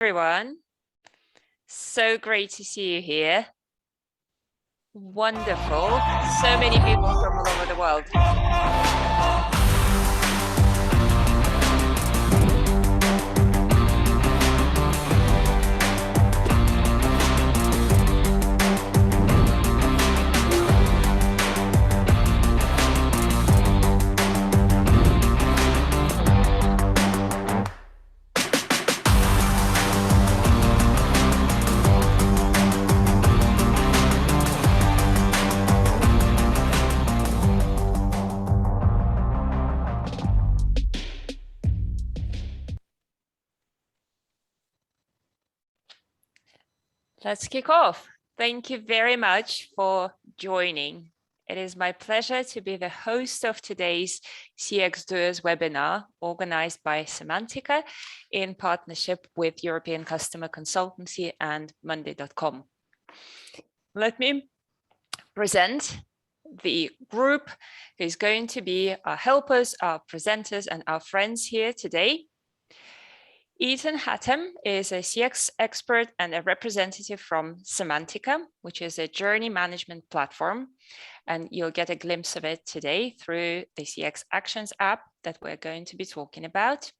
Everyone. So great to see you here. Wonderful. So many people from all over the world. Let's kick off. Thank you very much for joining. It is my pleasure to be the host of today's CX Doers webinar organized by Cemantica in partnership with European Customer Consultancy and Monday.com. Let me present the group who is going to be our helpers, our presenters, and our friends here today. Eytan Hattem is a CX expert and a representative from Cemantica, which is a journey management platform. And you'll get a glimpse of it today through the CX Actions app that we're going to be talking about.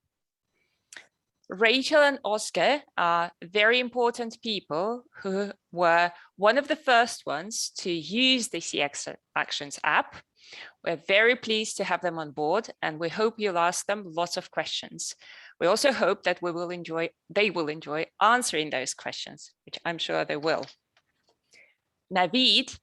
Rachel and Ozge are very important people who were one of the first ones to use the CX Actions app. We're very pleased to have them on board, and we hope you'll ask them lots of questions. We also hope that they will enjoy answering those questions, which I'm sure they will. Naveed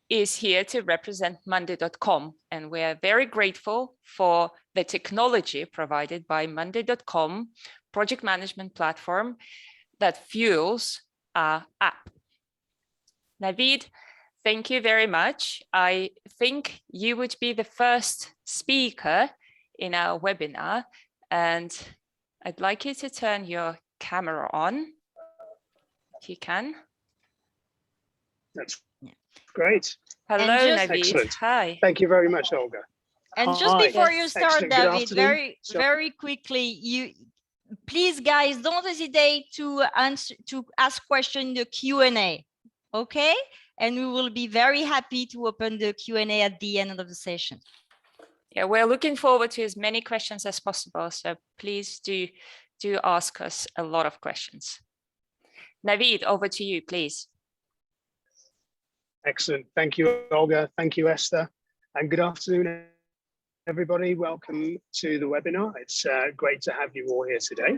is here to represent Monday.com, and we are very grateful for the technology provided by Monday.com project management platform that fuels our app. Naveed, thank you very much. I think you would be the first speaker in our webinar, and I'd like you to turn your camera on, if you can. That's great. Hello, Naveed. Excellent. Hi. Thank you very much, Olga. And just before you start, Excellent. David, very quickly, please, guys, don't hesitate to ask questions in the Q&A, okay? And we will be very happy to open the Q&A at the end of the session. Yeah, we're looking forward to as many questions as possible, so please do ask us a lot of questions. Naveed, over to you, please. Excellent. Thank you, Olga. Thank you, Esther. And good afternoon, everybody. Welcome to the webinar. It's great to have you all here today.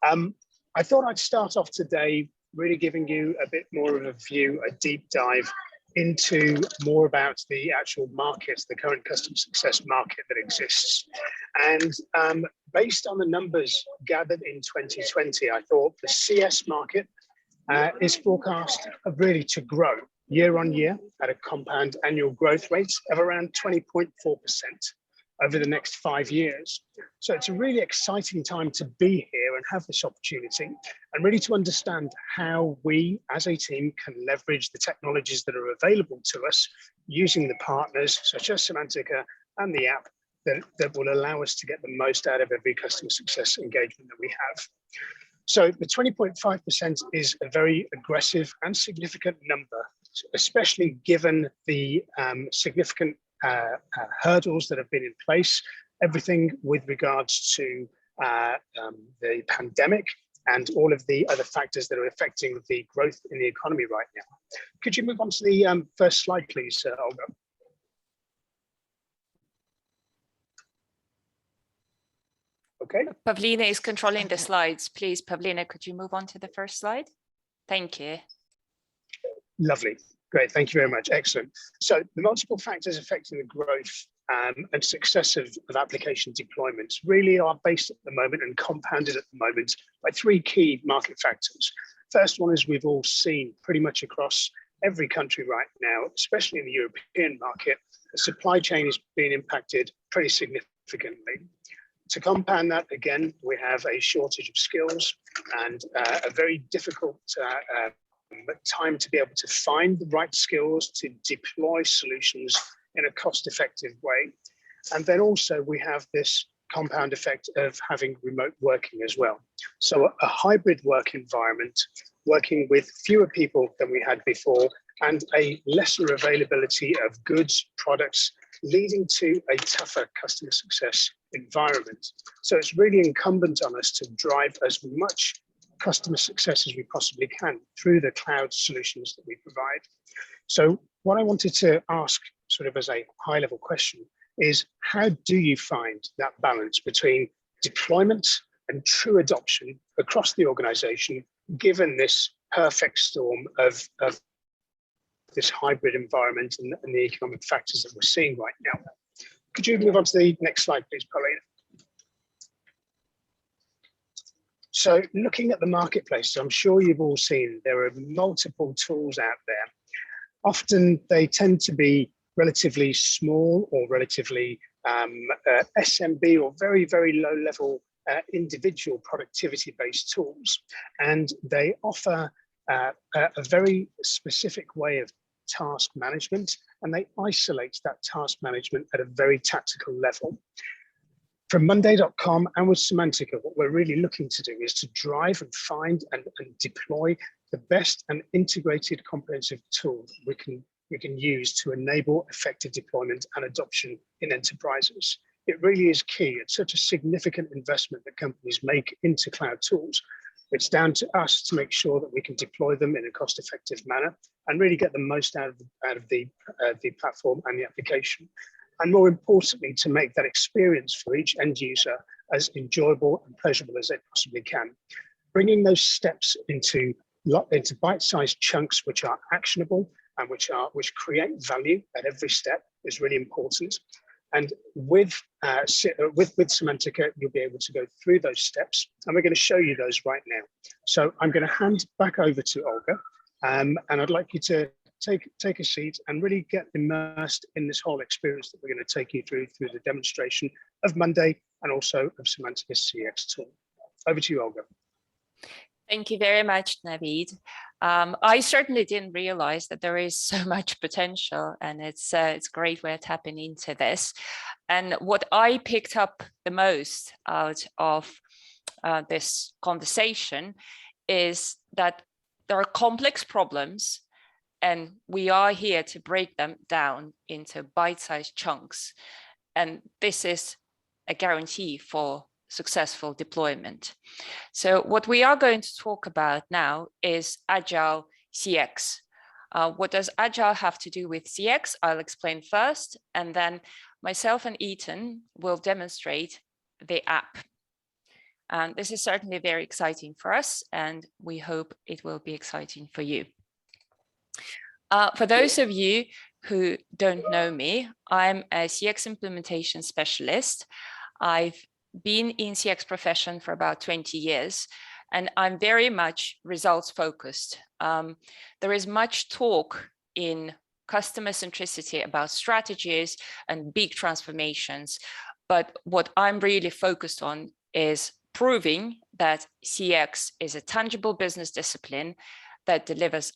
I thought I'd start off today really giving you a bit more of a view, a deep dive into more about the actual market, the current customer success market that exists. And based on the numbers gathered in 2020, I thought the CS market is forecast really to grow year on year at a compound annual growth rate of around 20.4% over the next 5 years. So it's a really exciting time to be here and have this opportunity and really to understand how we as a team can leverage the technologies that are available to us using the partners such as Cemantica and the app that will allow us to get the most out of every customer success engagement that we have. So the 20.5% is a very aggressive and significant number, especially given the significant hurdles that have been in place, everything with regards to the pandemic and all of the other factors that are affecting the growth in the economy right now. Could you move on to the first slide, please, Olga? Okay. Pavlina is controlling the slides. Please, Pavlina, could you move on to the first slide? Thank you. Lovely. Great. Thank you very much. Excellent. So the multiple factors affecting the growth and success of application deployments really are based at the moment and compounded at the moment by three key market factors. First one is we've all seen pretty much across every country right now, especially in the European market, the supply chain is being impacted pretty significantly. To compound that, again, we have a shortage of skills and a very difficult time to be able to find the right skills to deploy solutions in a cost-effective way. And then also we have this compound effect of having remote working as well. So a hybrid work environment, working with fewer people than we had before, and a lesser availability of goods, products, leading to a tougher customer success environment. So it's really incumbent on us to drive as much customer success as we possibly can through the cloud solutions that we provide. So what I wanted to ask sort of as a high level question is, how do you find that balance between deployment and true adoption across the organization, given this perfect storm of this hybrid environment and the economic factors that we're seeing right now? Could you move on to the next slide, please, Pauline? So looking at the marketplace, I'm sure you've all seen there are multiple tools out there. Often they tend to be relatively small or relatively SMB or very, very low level individual productivity based tools. And they offer a very specific way of task management, and they isolate that task management at a very tactical level. From Monday.com and with Cemantica, what we're really looking to do is to drive and find and deploy the best and integrated comprehensive tool we can use to enable effective deployment and adoption in enterprises. It really is key. It's such a significant investment that companies make into cloud tools. It's down to us to make sure that we can deploy them in a cost-effective manner and really get the most out of the platform and the application. And more importantly, to make that experience for each end user as enjoyable and pleasurable as they possibly can. Bringing those steps into bite-sized chunks which are actionable and which create value at every step is really important. And with Cemantica, you'll be able to go through those steps, and we're going to show you those right now. So I'm going to hand back over to Olga, and I'd like you to take a seat and really get immersed in this whole experience that we're going to take you through the demonstration of Monday and also of Cemantica CX tool. Over to you, Olga. Thank you very much, Naveed. I certainly didn't realize that there is so much potential, and it's great we're tapping into this. And what I picked up the most out of this conversation is that there are complex problems, and we are here to break them down into bite-sized chunks. And this is a guarantee for successful deployment. So what we are going to talk about now is Agile Cx. What does Agile have to do with CX? I'll explain first, and then myself and Eytan will demonstrate the app. And this is certainly very exciting for us, and we hope it will be exciting for you. For those of you who don't know me, I'm a CX implementation specialist. I've been in CX profession for about 20 years, and I'm very much results focused. There is much talk in customer centricity about strategies and big transformations, but what I'm really focused on is proving that CX is a tangible business discipline that delivers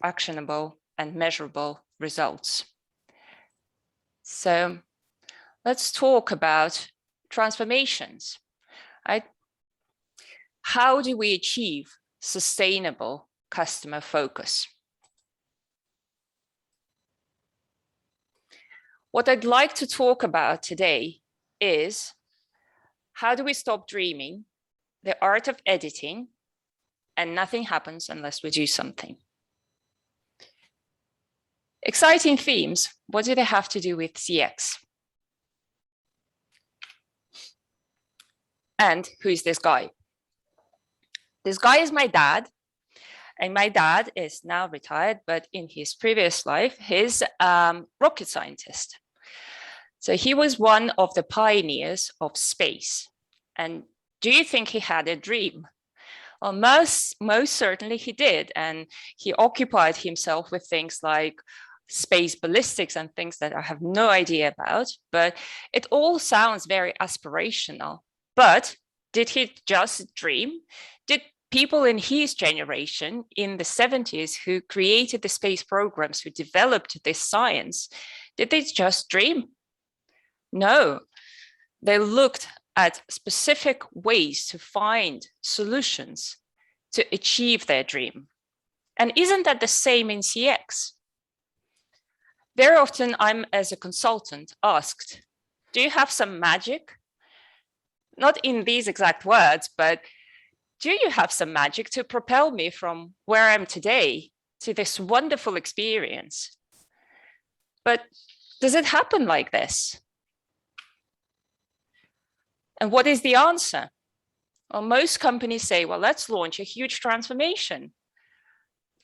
actionable and measurable results. So let's talk about transformations, right? How do we achieve sustainable customer focus? What I'd like to talk about today is how do we stop dreaming, the art of editing, and nothing happens unless we do something. Exciting themes. What do they have to do with CX? And who is this guy? This guy is my dad. And my dad is now retired, but in his previous life, he's a rocket scientist. So he was one of the pioneers of space. And do you think he had a dream? Well, most certainly he did. And he occupied himself with things like space ballistics and things that I have no idea about, but it all sounds very aspirational. But did he just dream? Did people in his generation in the 70s who created the space programs, who developed this science, did they just dream? No, They looked at specific ways to find solutions to achieve their dream. And isn't that the same in CX? Very often I'm, as a consultant, asked, do you have some magic? Not in these exact words, but do you have some magic to propel me from where I am today to this wonderful experience? But does it happen like this? And what is the answer? Well, most companies say, well, let's launch a huge transformation.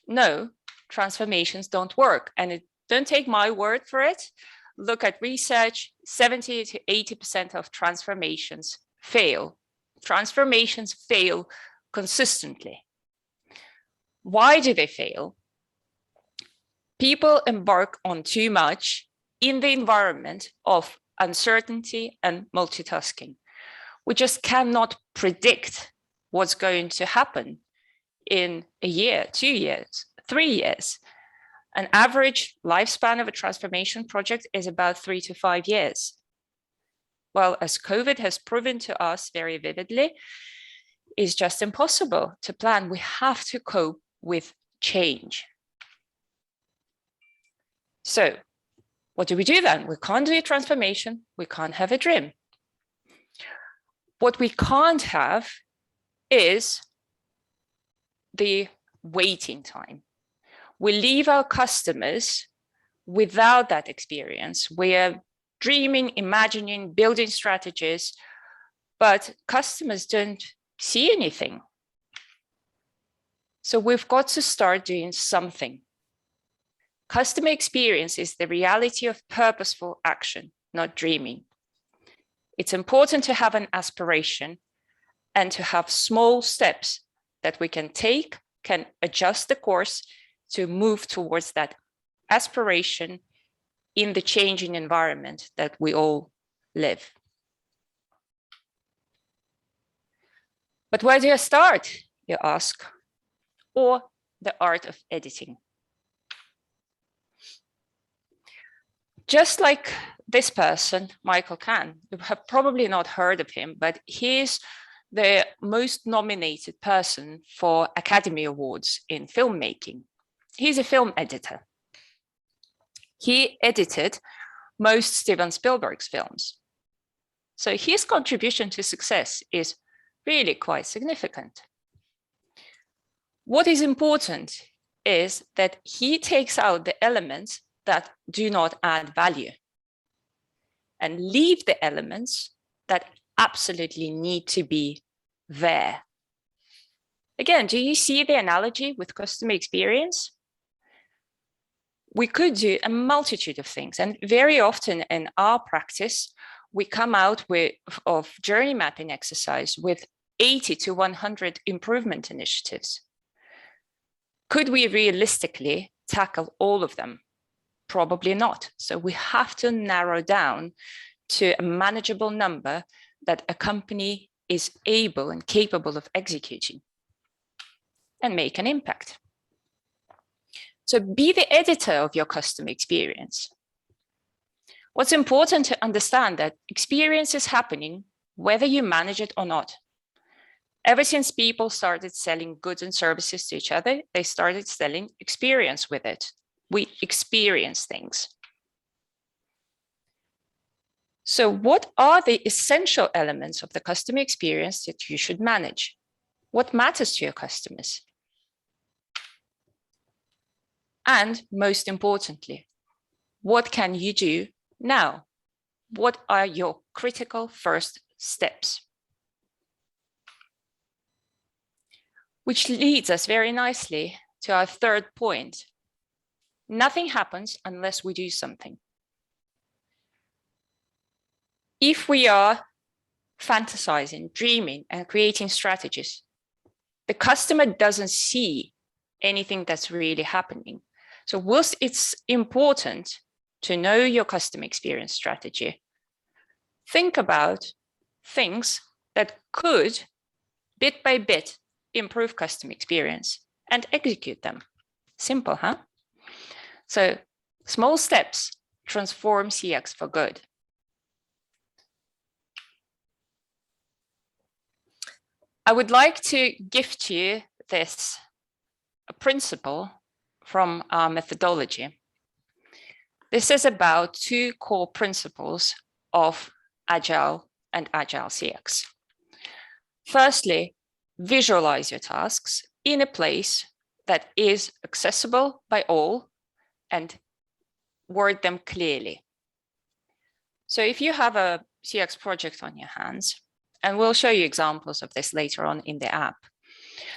No, transformations don't work. And don't take my word for it. Look at research, 70 to 80% of transformations fail. Transformations fail consistently. Why do they fail? People embark on too much in the environment of uncertainty and multitasking. We just cannot predict what's going to happen in a year, 2 years, 3 years. An average lifespan of a transformation project is about 3 to 5 years. Well, as COVID has proven to us very vividly, it's just impossible to plan. We have to cope with change. So what do we do then? We can't do a transformation. We can't have a dream. What we can't have is the waiting time. We leave our customers without that experience. We are dreaming, imagining, building strategies, but customers don't see anything. So we've got to start doing something. Customer experience is the reality of purposeful action, not dreaming. It's important to have an aspiration and to have small steps that we can take, can adjust the course to move towards that aspiration in the changing environment that we all live. But where do I start, you ask? Or the art of editing. Just like this person, Michael Kahn, you have probably not heard of him, but he's the most nominated person for Academy Awards in filmmaking. He's a film editor. He edited most Steven Spielberg's films. So his contribution to success is really quite significant. What is important is that he takes out the elements that do not add value and leave the elements that absolutely need to be there. Again, do you see the analogy with customer experience? We could do a multitude of things, and very often in our practice, we come out of journey mapping exercise with 80 to 100 improvement initiatives. Could we realistically tackle all of them? Probably not. So we have to narrow down to a manageable number that a company is able and capable of executing and make an impact. So be the editor of your customer experience. What's important to understand that experience is happening whether you manage it or not. Ever since people started selling goods and services to each other, they started selling experience with it. We experience things. So what are the essential elements of the customer experience that you should manage? What matters to your customers? And most importantly, what can you do now? What are your critical first steps? Which leads us very nicely to our third point. Nothing happens unless we do something. If we are fantasizing, dreaming, and creating strategies, the customer doesn't see anything that's really happening. So whilst it's important to know your customer experience strategy, think about things that could, bit by bit, improve customer experience and execute them. Simple, huh? So small steps transform CX for good. I would like to gift you this principle from our methodology. This is about 2 core principles of Agile and Agile Cx. Firstly, visualize your tasks in a place that is accessible by all and word them clearly. So if you have a CX project on your hands, and we'll show you examples of this later on in the app,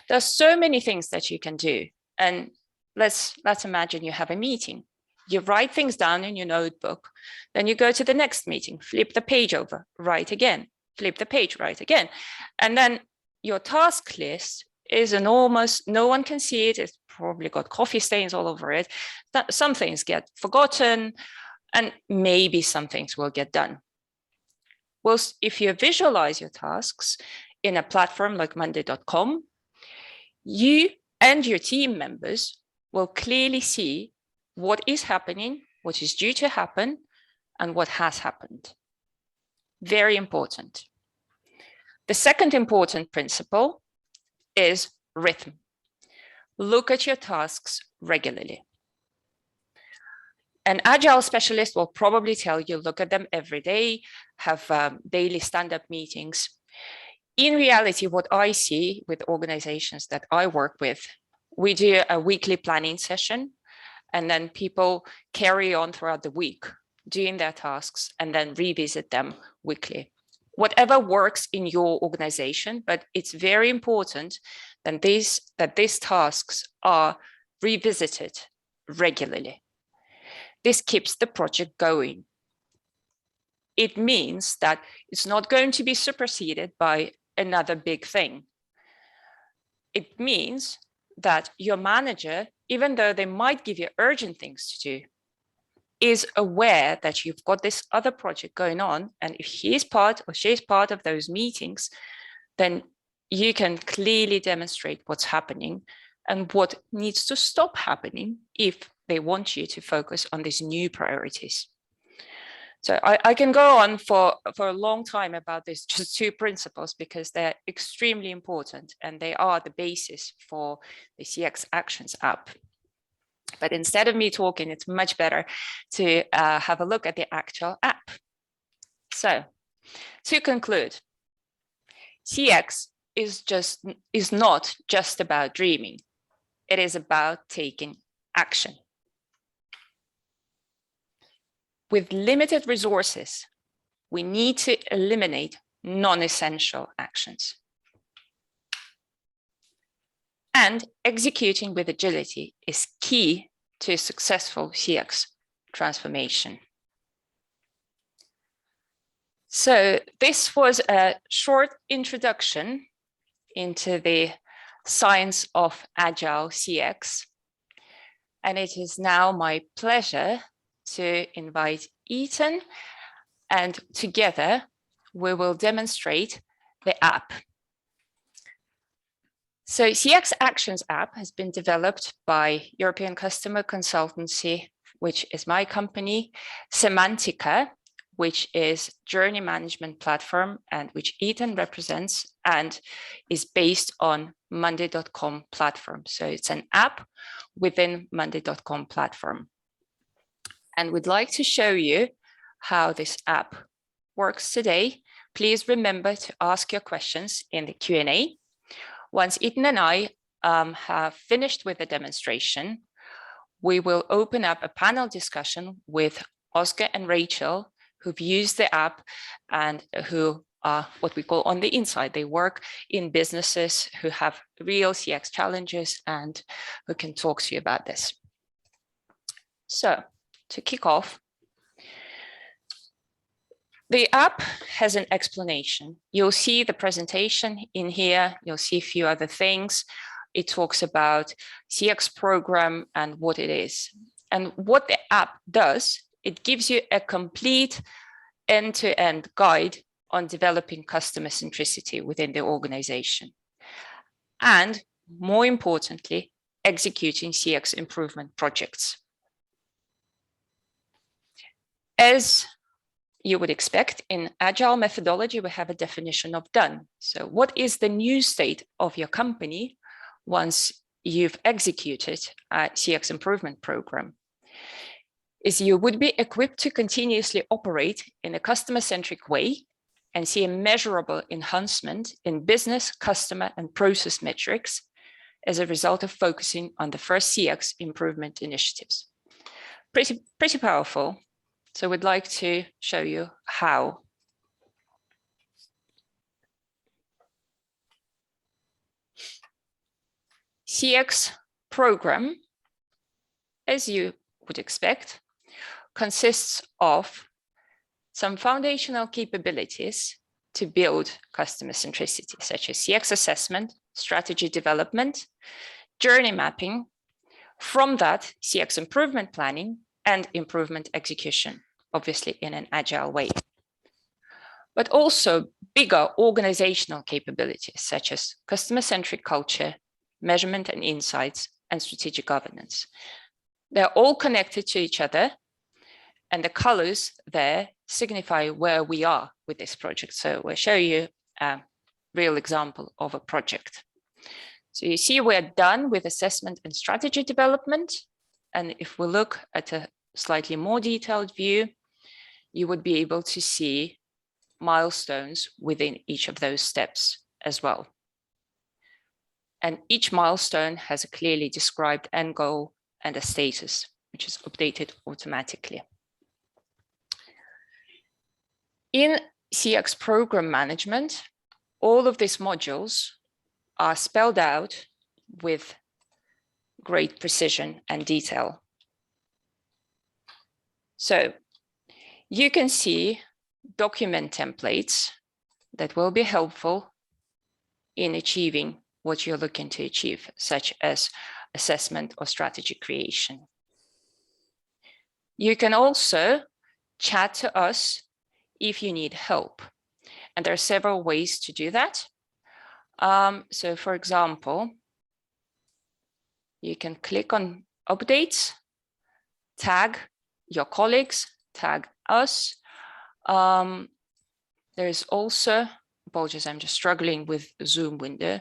there's so many things that you can do. And let's imagine you have a meeting. You write things down in your notebook, then you go to the next meeting, flip the page over, write again, flip the page, write again. And then your task list is enormous. No one can see it. It's probably got coffee stains all over it. Some things get forgotten, and maybe some things will get done. Well, if you visualize your tasks in a platform like Monday.com, you and your team members will clearly see what is happening, what is due to happen, and what has happened. Very important. The second important principle is rhythm. Look at your tasks regularly. An Agile specialist will probably tell you, look at them every day, have daily stand-up meetings. In reality, what I see with organizations that I work with, we do a weekly planning session, and then people carry on throughout the week doing their tasks and then revisit them weekly. Whatever works in your organization, but it's very important that these tasks are revisited regularly. This keeps the project going. It means that it's not going to be superseded by another big thing. It means that your manager, even though they might give you urgent things to do, is aware that you've got this other project going on. And if he is part or she is part of those meetings, then you can clearly demonstrate what's happening and what needs to stop happening if they want you to focus on these new priorities. So I can go on for a long time about these just 2 principles because they're extremely important and they are the basis for the CX Actions app. But instead of me talking, it's much better to have a look at the actual app. So to conclude, CX is not just about dreaming. It is about taking action. With limited resources, we need to eliminate non-essential actions. And executing with agility is key to a successful CX transformation. So this was a short introduction into the science of Agile CX. And it is now my pleasure to invite Eytan, and together we will demonstrate the app. So CX Actions app has been developed by European Customer Consultancy, which is my company, Cemantica, which is journey management platform and which Eytan represents and is based on Monday.com platform. So it's an app within Monday.com platform. And we'd like to show you how this app works today. Please remember to ask your questions in the Q&A. Once Eytan and I have finished with the demonstration, we will open up a panel discussion with Ozge and Rachel, who've used the app and who are what we call on the inside. They work in businesses who have real CX challenges and who can talk to you about this. So to kick off, the app has an explanation. You'll see the presentation in here. You'll see a few other things. It talks about CX program and what it is. And what the app does, it gives you a complete end-to-end guide on developing customer centricity within the organization. And more importantly, executing CX improvement projects. As you would expect, in Agile methodology, we have a definition of done. So what is the new state of your company once you've executed a CX improvement program? Is you would be equipped to continuously operate in a customer-centric way and see a measurable enhancement in business, customer, and process metrics as a result of focusing on the first CX improvement initiatives. Pretty powerful. So we'd like to show you how. CX program, as you would expect, consists of some foundational capabilities to build customer centricity, such as CX assessment, strategy development, journey mapping, from that, CX improvement planning and improvement execution, obviously in an agile way. But also bigger organizational capabilities, such as customer-centric culture, measurement and insights, and strategic governance. They're all connected to each other, and the colors there signify where we are with this project. So we'll show you a real example of a project. So you see we're done with assessment and strategy development. And if we look at a slightly more detailed view, you would be able to see milestones within each of those steps as well. And each milestone has a clearly described end goal and a status, which is updated automatically. In CX program management, all of these modules are spelled out with great precision and detail. So you can see document templates that will be helpful in achieving what you're looking to achieve, such as assessment or strategy creation. You can also chat to us if you need help. And there are several ways to do that. So for example, you can click on updates, tag your colleagues, tag us. There is also, apologies, I'm just struggling with the Zoom window.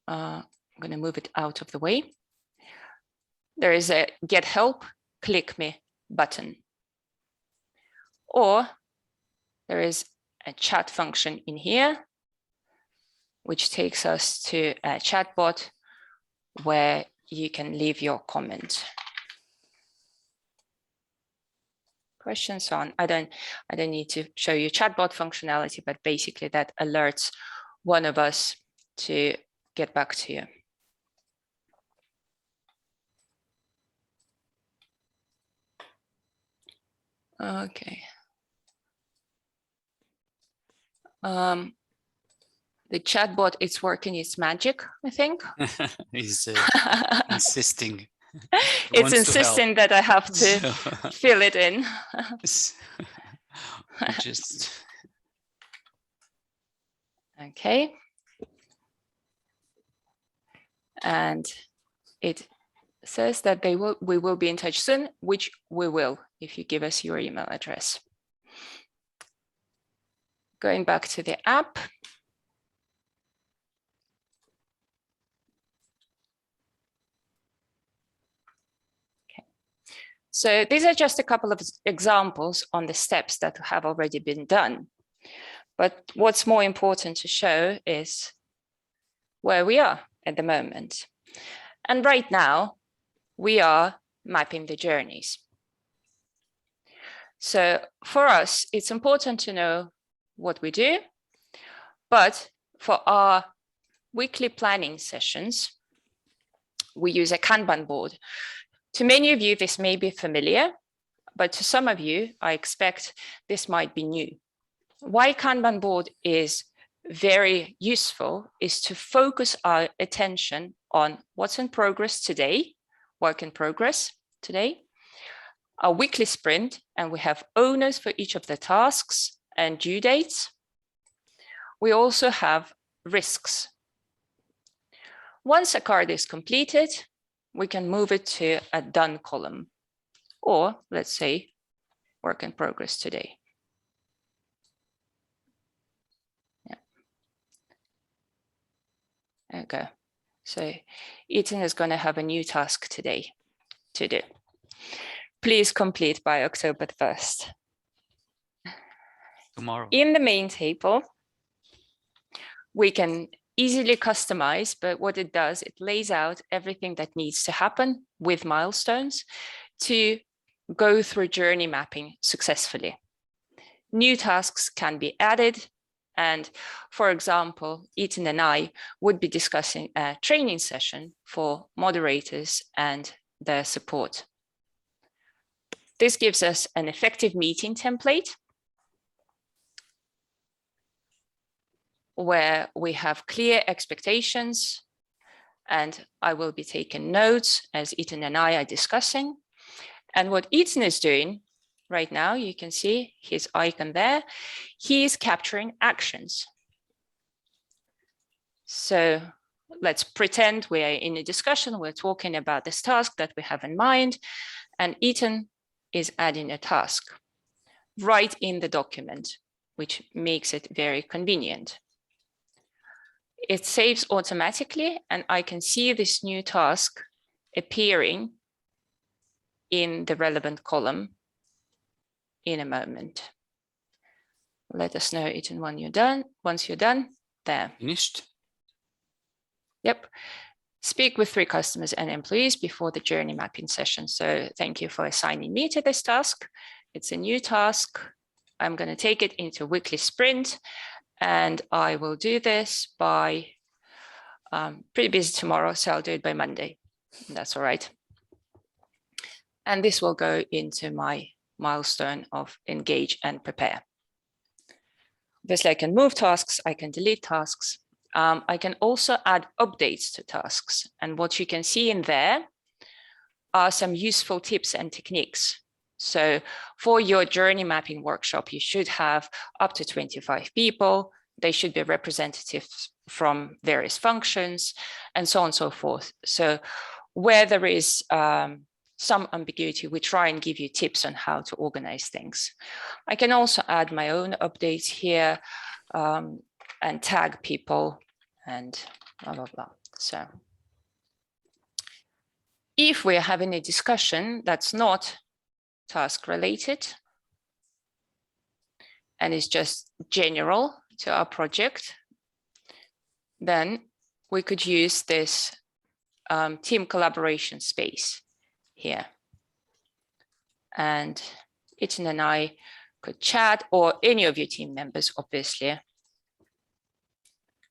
I'm going to move it out of the way. There is a get help, click me button. Or there is a chat function in here, which takes us to a chatbot where you can leave your comment. Questions on, I don't need to show you chatbot functionality, but basically that alerts one of us to get back to you. Okay. The chatbot, it's working its magic, I think. He's insisting. It's insisting that I have to fill it in. Just okay. And it says that we will be in touch soon, which we will if you give us your email address. Going back to the app. Okay. So these are just a couple of examples on the steps that have already been done. But what's more important to show is where we are at the moment. And right now, we are mapping the journeys. So for us, it's important to know what we do, but for our weekly planning sessions, we use a Kanban board. To many of you, this may be familiar, but to some of you, I expect this might be new. Why Kanban board is very useful is to focus our attention on what's in progress today, work in progress today, our weekly sprint, and we have owners for each of the tasks and due dates. We also have risks. Once a card is completed, we can move it to a done column, or let's say work in progress today. There we go. So Eytan is going to have a new task today to do. Please complete by October 1st. Tomorrow. In the main table, we can easily customize, but what it does, it lays out everything that needs to happen with milestones to go through journey mapping successfully. New tasks can be added. And for example, Eytan and I would be discussing a training session for moderators and their support. This gives us an effective meeting template where we have clear expectations, and I will be taking notes as Eytan and I are discussing. And what Eytan is doing right now, you can see his icon there, he is capturing actions. So let's pretend we are in a discussion, we're talking about this task that we have in mind, and Eytan is adding a task right in the document, which makes it very convenient. It saves automatically, and I can see this new task appearing in the relevant column in a moment. Let us know, Eytan, when you're done. Once you're done, there. Finished. Yep. Speak with 3 customers and employees before the journey mapping session. So thank you for assigning me to this task. It's a new task. I'm going to take it into weekly sprint, and I will do this by, pretty busy tomorrow, so I'll do it by Monday. That's all right. And this will go into my milestone of engage and prepare. Obviously, I can move tasks, I can delete tasks. I can also add updates to tasks. And what you can see in there are some useful tips and techniques. So for your journey mapping workshop, you should have up to 25 people. They should be representatives from various functions and so on and so forth. So where there is some ambiguity, we try and give you tips on how to organize things. I can also add my own updates here and tag people and blah, blah, blah. So if we're having a discussion that's not task related and is just general to our project, then we could use this team collaboration space here. And Eytan and I could chat, or any of your team members, obviously,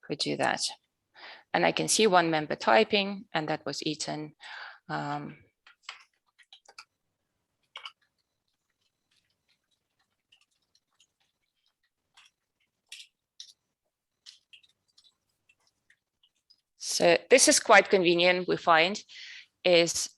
could do that. And I can see one member typing, and that was Eytan. So this is quite convenient, we find, is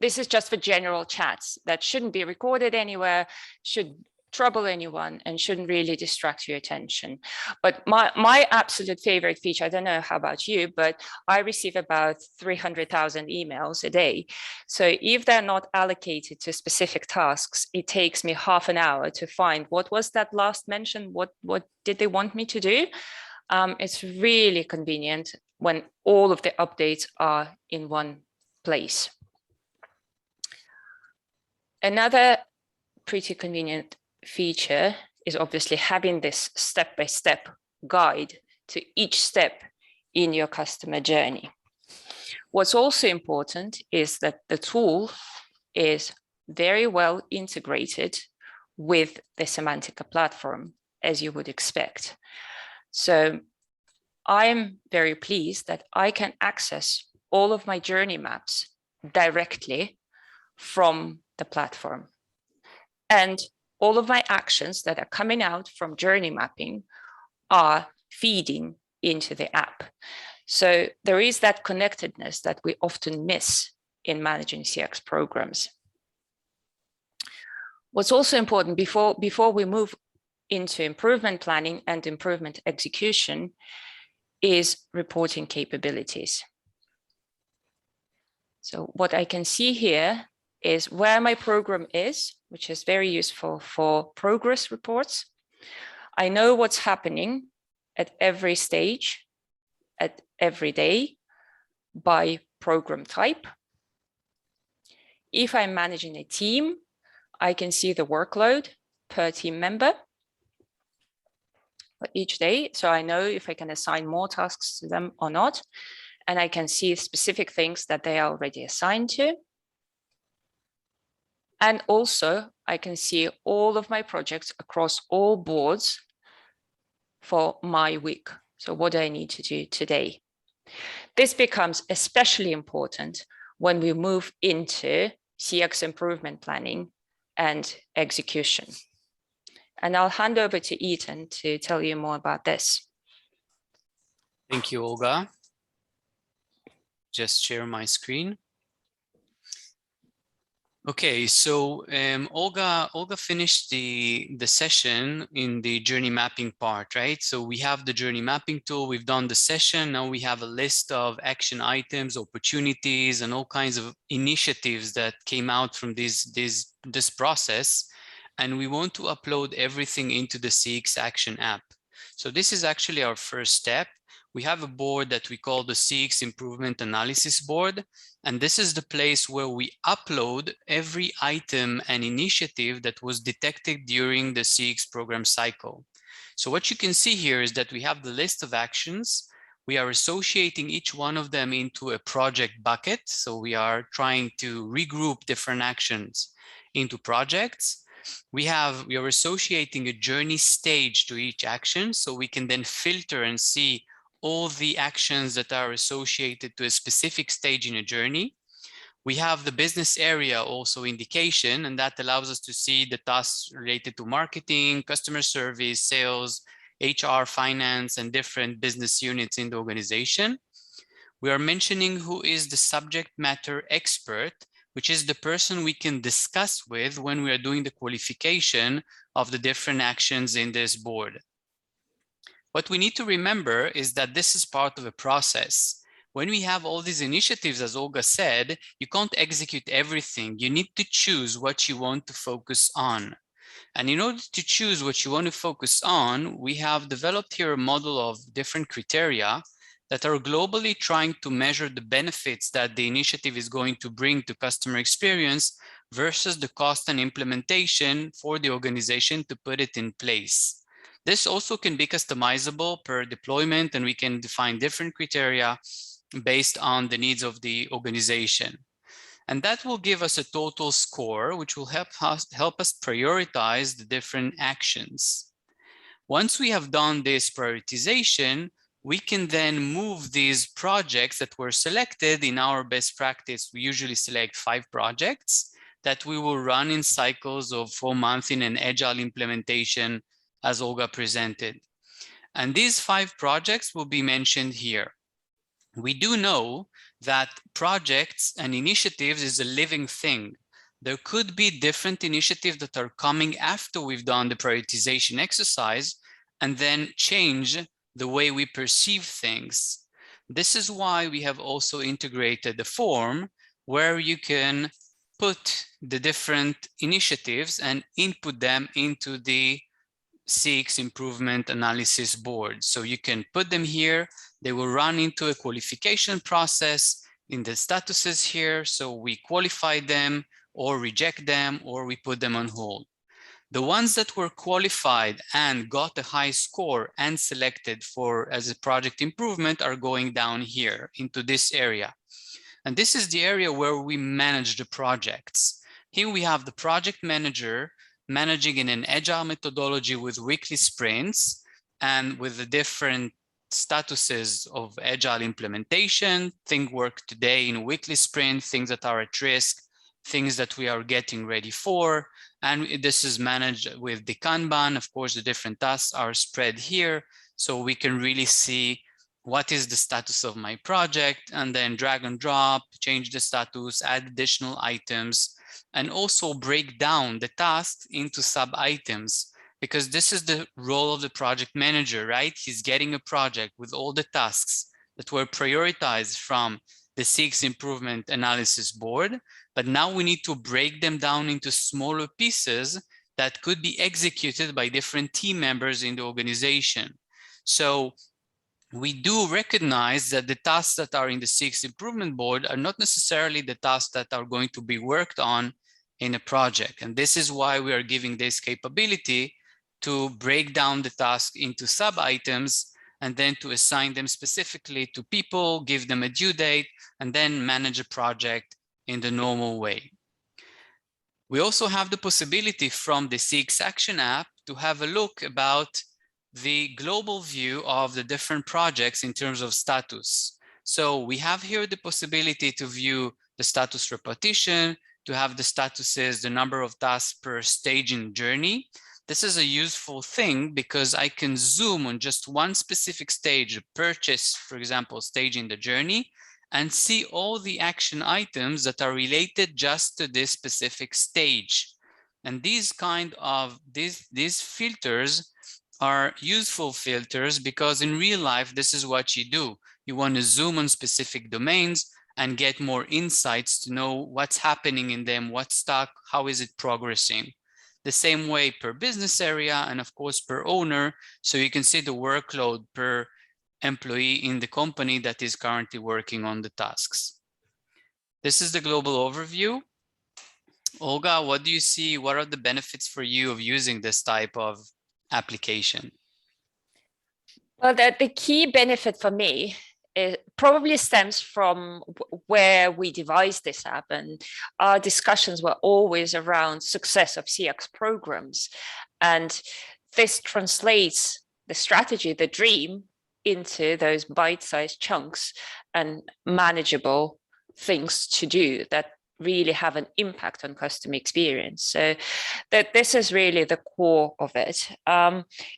this is just for general chats that shouldn't be recorded anywhere, should trouble anyone, and shouldn't really distract your attention. But my absolute favorite feature, I don't know how about you, but I receive about 300,000 emails a day. So if they're not allocated to specific tasks, it takes me half an hour to find what was that last mention, what did they want me to do? It's really convenient when all of the updates are in one place. Another pretty convenient feature is obviously having this step-by-step guide to each step in your customer journey. What's also important is that the tool is very well integrated with the Cemantica platform, as you would expect. So I'm very pleased that I can access all of my journey maps directly from the platform. And all of my actions that are coming out from journey mapping are feeding into the app. So there is that connectedness that we often miss in managing CX programs. What's also important before we move into improvement planning and improvement execution is reporting capabilities. So what I can see here is where my program is, which is very useful for progress reports. I know what's happening at every stage at every day by program type. If I'm managing a team, I can see the workload per team member each day. So I know if I can assign more tasks to them or not. And I can see specific things that they are already assigned to. And also I can see all of my projects across all boards for my week. So what do I need to do today? This becomes especially important when we move into CX improvement planning and execution. And I'll hand over to Eytan to tell you more about this. Thank you, Olga. Just share my screen. Okay, so Olga finished the session in the journey mapping part, right? So we have the journey mapping tool, we've done the session, now we have a list of action items, opportunities, and all kinds of initiatives that came out from this process. And we want to upload everything into the CX Action app. So this is actually our first step. We have a board that we call the CX Improvement Analysis Board. And this is the place where we upload every item and initiative that was detected during the CX program cycle. So what you can see here is that we have the list of actions. We are associating each one of them into a project bucket. So we are trying to regroup different actions into projects. We are associating a journey stage to each action. So we can then filter and see all the actions that are associated to a specific stage in a journey. We have the business area also indication, and that allows us to see the tasks related to marketing, customer service, sales, HR, finance, and different business units in the organization. We are mentioning who is the subject matter expert, which is the person we can discuss with when we are doing the qualification of the different actions in this board. What we need to remember is that this is part of a process. When we have all these initiatives, as Olga said, you can't execute everything. You need to choose what you want to focus on. And in order to choose what you want to focus on, we have developed here a model of different criteria that are globally trying to measure the benefits that the initiative is going to bring to customer experience versus the cost and implementation for the organization to put it in place. This also can be customizable per deployment, and we can define different criteria based on the needs of the organization. And that will give us a total score, which will help us prioritize the different actions. Once we have done this prioritization, we can then move these projects that were selected in our best practice. We usually select 5 projects that we will run in cycles of 4 months in an agile implementation, as Olga presented. And these 5 projects will be mentioned here. We do know that projects and initiatives is a living thing. There could be different initiatives that are coming after we've done the prioritization exercise and then change the way we perceive things. This is why we have also integrated a form where you can put the different initiatives and input them into the CX Improvement Analysis Board. So you can put them here. They will run into a qualification process in the statuses here. So we qualify them or reject them, or we put them on hold. The ones that were qualified and got a high score and selected for as a project improvement are going down here into this area. And this is the area where we manage the projects. Here we have the project manager managing in an agile methodology with weekly sprints and with the different statuses of agile implementation, things work today in a weekly sprint, things that are at risk, things that we are getting ready for. And this is managed with the Kanban. Of course, the different tasks are spread here, so we can really see what is the status of my project, and then drag and drop, change the status, add additional items, and also break down the tasks into sub-items, because this is the role of the project manager, right? He's getting a project with all the tasks that were prioritized from the CX Improvement Analysis Board, but now we need to break them down into smaller pieces that could be executed by different team members in the organization. So we do recognize that the tasks that are in the CX improvement board are not necessarily the tasks that are going to be worked on in a project. And this is why we are giving this capability to break down the task into sub-items and then to assign them specifically to people, give them a due date, and then manage a project in the normal way. We also have the possibility from the CX Action app to have a look about the global view of the different projects in terms of status. So we have here the possibility to view the status repetition, to have the statuses, the number of tasks per stage in journey. This is a useful thing because I can zoom on just one specific stage, a purchase, for example, stage in the journey, and see all the action items that are related just to this specific stage. And these filters are useful filters because in real life, this is what you do. You want to zoom on specific domains and get more insights to know what's happening in them, what's stuck, how is it progressing. The same way per business area and of course per owner, so you can see the workload per employee in the company that is currently working on the tasks. This is the global overview. Olga, what do you see? What are the benefits for you of using this type of application? Well, the key benefit for me probably stems from where we devised this app, and our discussions were always around success of CX programs. And this translates the strategy, the dream, into those bite-sized chunks and manageable things to do that really have an impact on customer experience. So that this is really the core of it.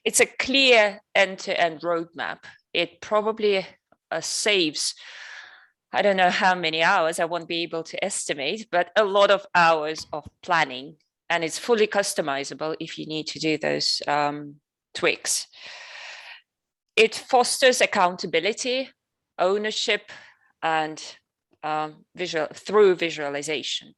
It's a clear end-to-end roadmap. It probably saves, I don't know how many hours, I won't be able to estimate, but a lot of hours of planning, and it's fully customizable if you need to do those tweaks. It fosters accountability, ownership, and through visualization.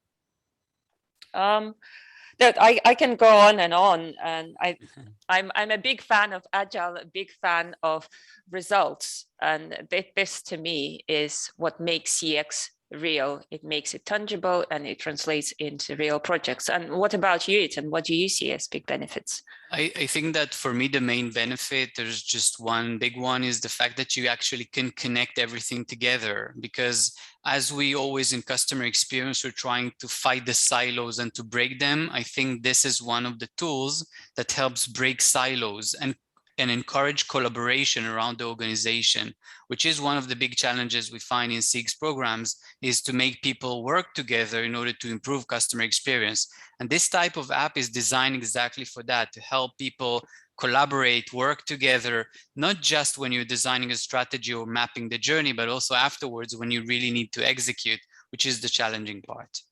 That I can go on, and I'm a big fan of Agile, a big fan of results, and this to me is what makes CX real. It makes it tangible and it translates into real projects. And what about you, Eytan? What do you see as big benefits? I think that for me, the main benefit, there's just one big one, is the fact that you actually can connect everything together. Because as we always in customer experience, we're trying to fight the silos and to break them. I think this is one of the tools that helps break silos and encourage collaboration around the organization, which is one of the big challenges we find in CX programs, is to make people work together in order to improve customer experience. And this type of app is designed exactly for that, to help people collaborate, work together, not just when you're designing a strategy or mapping the journey, but also afterwards when you really need to execute, which is the challenging part.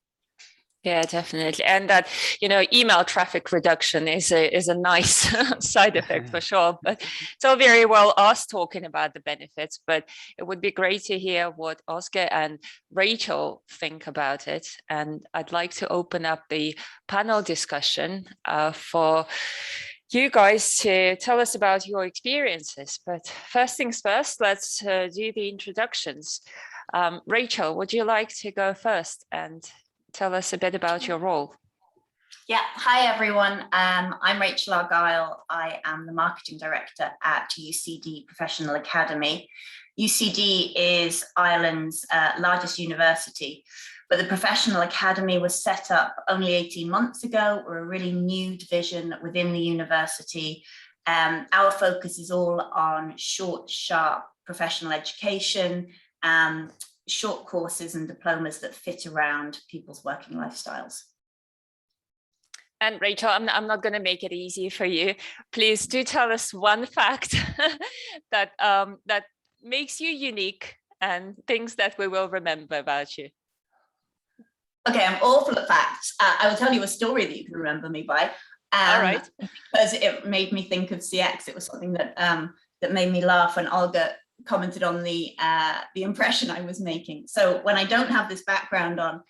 Yeah, definitely. And that, email traffic reduction is a nice side effect for sure. But it's all very well us talking about the benefits, but it would be great to hear what Ozge and Rachel think about it. And I'd like to open up the panel discussion for you guys to tell us about your experiences. But first things first, let's do the introductions. Rachel, would you like to go first and tell us a bit about your role? Yeah, hi everyone. I'm Rachel Argyle. I am the marketing director at UCD Professional Academy. UCD is Ireland's largest university, but the Professional Academy was set up only 18 months ago. We're a really new division within the university. Our focus is all on short, sharp professional education, short courses and diplomas that fit around people's working lifestyles. And Rachel, I'm not going to make it easy for you. Please do tell us one fact that that makes you unique and things that we will remember about you. Okay, I'm awful at facts. I will tell you a story that you can remember me by. All right. Because it made me think of CX. It was something that that made me laugh, and Olga commented on the impression I was making. So when I don't have this background on,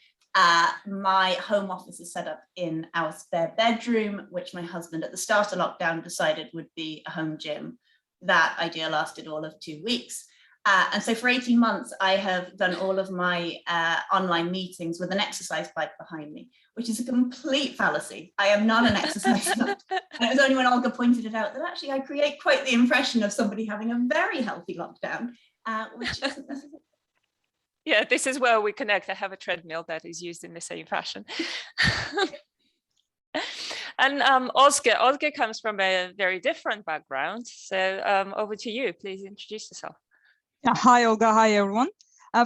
my home office is set up in our spare bedroom, which my husband at the start of lockdown decided would be a home gym. that idea lasted all of 2 weeks. And so for 18 months, I have done all of my online meetings with an exercise bike behind me, which is a complete fallacy. I am not an exercise nut. And it was only when Olga pointed it out that actually I create quite the impression of somebody having a very healthy lockdown, which isn't necessarily. Yeah, this is where we connect. I have a treadmill that is used in the same fashion. And Ozge comes from a very different background. So over to you. Please introduce yourself. Yeah, hi, Olga. Hi, everyone.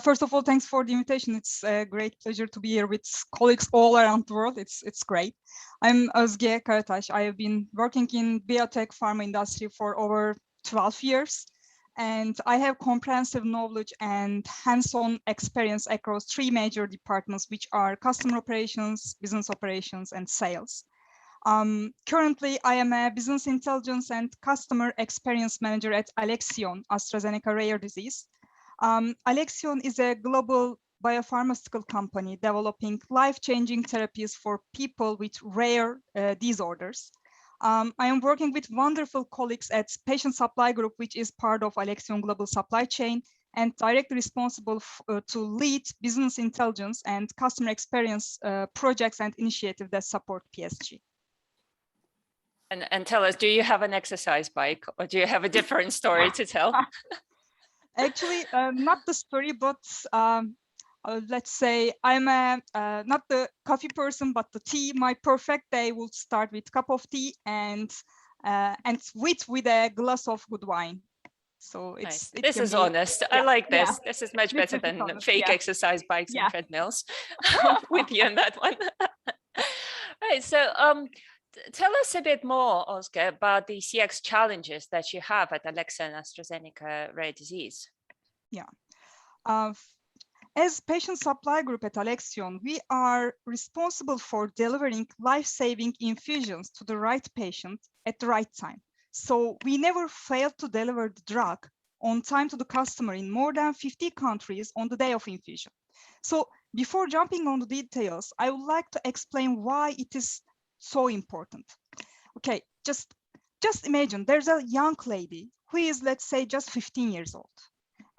First of all, thanks for the invitation. It's a great pleasure to be here with colleagues all around the world. It's great. I'm Ozge Karatas. I have been working in biotech pharma industry for over 12 years. And I have comprehensive knowledge and hands-on experience across 3 major departments, which are customer operations, business operations, and sales. Currently, I am a business intelligence and customer experience manager at Alexion, AstraZeneca Rare Disease. Alexion is a global biopharmaceutical company developing life-changing therapies for people with rare disorders. I am working with wonderful colleagues at Patient Supply Group, which is part of Alexion Global Supply Chain, and directly responsible to lead business intelligence and customer experience projects and initiatives that support PSG. And tell us, do you have an exercise bike, or do you have a different story to tell? Actually, not the story, but let's say I'm not the coffee person, but the tea. My perfect day will start with a cup of tea and with a glass of good wine. So it's nice. This is honest. Yeah, I like this. Yeah. This is much better than honest, fake exercise bikes and treadmills. With you on that one. Right. So tell us a bit more, Ozge, about the CX challenges that you have at Alexion AstraZeneca Rare Disease. Yeah. As Patient Supply Group at Alexion, we are responsible for delivering life-saving infusions to the right patient at the right time. So we never fail to deliver the drug on time to the customer in more than 50 countries on the day of infusion. So before jumping on the details, I would like to explain why it is so important. Okay, just imagine there's a young lady who is, let's say, just 15 years old.